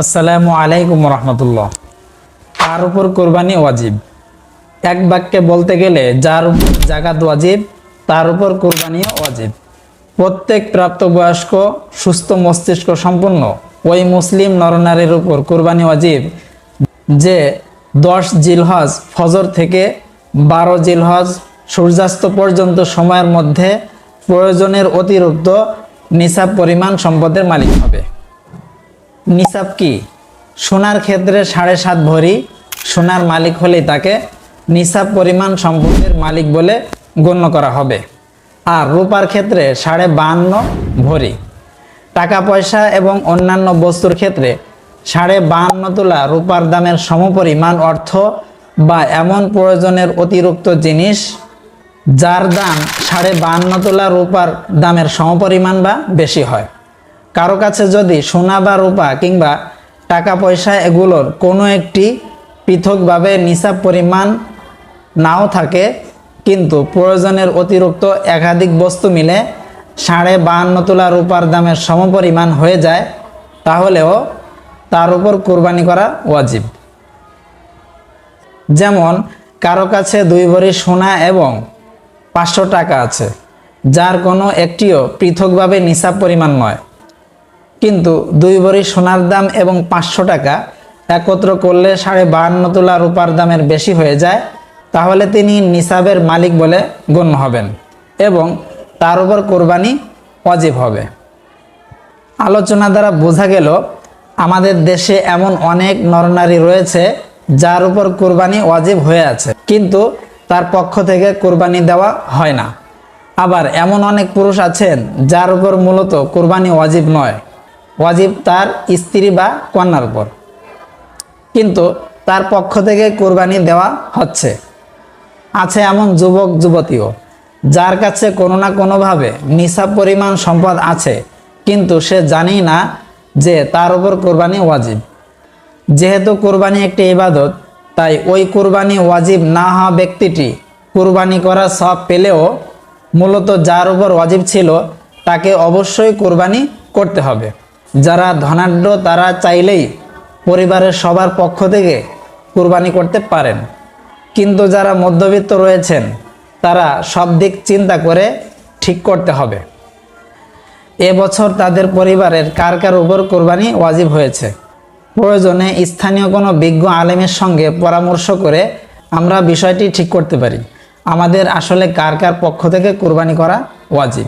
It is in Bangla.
আসসালামু আলাইকুম রহমতুল্লাহ। তার উপর কোরবানি ওয়াজিব। এক বাক্যে বলতে গেলে যার উপর যাকাত ওয়াজিব তার উপর কোরবানিও ওয়াজিব। প্রত্যেক প্রাপ্তবয়স্ক সুস্থ মস্তিষ্ক সম্পন্ন ওই মুসলিম নরনারীর উপর কোরবানি ওয়াজিব যে 10 জিলহজ ফজর থেকে 12 জিলহজ সূর্যাস্ত পর্যন্ত সময়ের মধ্যে প্রয়োজনের অতিরিক্ত নিসাব পরিমাণ সম্পদের মালিক হবে। নিসাব কি? সোনার ক্ষেত্রে 7.5 ভরি সোনার মালিক হলেই তাকে নিসাব পরিমাণ সম্পদের মালিক বলে গণ্য করা হবে। আর রূপার ক্ষেত্রে 52.5 ভরি, টাকা পয়সা এবং অন্যান্য বস্তুর ক্ষেত্রে 52.5 তোলা রূপার দামের সমপরিমাণ অর্থ বা এমন প্রয়োজনের অতিরিক্ত জিনিস যার দাম 52.5 তোলা রূপার দামের সমপরিমাণ বা বেশি হয়। কারো কাছে যদি সোনা বা রূপা কিংবা টাকা পয়সা এগুলোর কোনো একটি পৃথকভাবে নিসাব পরিমাণ নাও থাকে, কিন্তু প্রয়োজনের অতিরিক্ত একাধিক বস্তু মিলে 52.5 তোলা রূপার দামের সমপরিমাণ হয়ে যায়, তাহলেও তার উপর কোরবানি করা ওয়াজিব। যেমন কারো কাছে 2 ভরি সোনা এবং 500 টাকা আছে, যার কোনো একটিও পৃথকভাবে নিসাব পরিমাণ নয়, কিন্তু 2 ভরি সোনার দাম এবং 500 টাকা একত্র করলে 52.5 তোলা রূপার দামের বেশি হয়ে যায়, তাহলে তিনি নিসাবের মালিক বলে গণ্য হবেন এবং তার উপর কোরবানি ওয়াজিব হবে। আলোচনা দ্বারা বোঝা গেল আমাদের দেশে এমন অনেক নরনারী রয়েছে যার উপর কোরবানি ওয়াজিব হয়ে আছে, কিন্তু তার পক্ষ থেকে কোরবানি দেওয়া হয় না। আবার এমন অনেক পুরুষ আছেন যার উপর মূলত কোরবানি ওয়াজিব নয়, ওয়াজিব তার স্ত্রী বা কন্যার উপর, কিন্তু তার পক্ষ থেকে কোরবানি দেওয়া হচ্ছে। আছে এমন যুবক যুবতীও যার কাছে কোনো না কোনোভাবে নিসাব পরিমাণ সম্পদ আছে, কিন্তু সে জানেই না যে তার উপর কোরবানি ওয়াজিব। যেহেতু কোরবানি একটি ইবাদত, তাই ওই কোরবানি ওয়াজিব না হওয়া ব্যক্তিটি কোরবানি করা সওয়াব পেলেও মূলত যার উপর ওয়াজিব ছিল তাকে অবশ্যই কোরবানি করতে হবে। যারা ধনাঢ্য তারা চাইলেই পরিবারের সবার পক্ষ থেকে কোরবানি করতে পারেন, কিন্তু যারা মধ্যবিত্ত রয়েছেন তারা সব দিক চিন্তা করে ঠিক করতে হবে এবছর তাদের পরিবারের কার কার উপর কোরবানি ওয়াজিব হয়েছে। প্রয়োজনে স্থানীয় কোনো বিজ্ঞ আলেমের সঙ্গে পরামর্শ করে আমরা বিষয়টি ঠিক করতে পারি আমাদের আসলে কার কার পক্ষ থেকে কোরবানি করা ওয়াজিব।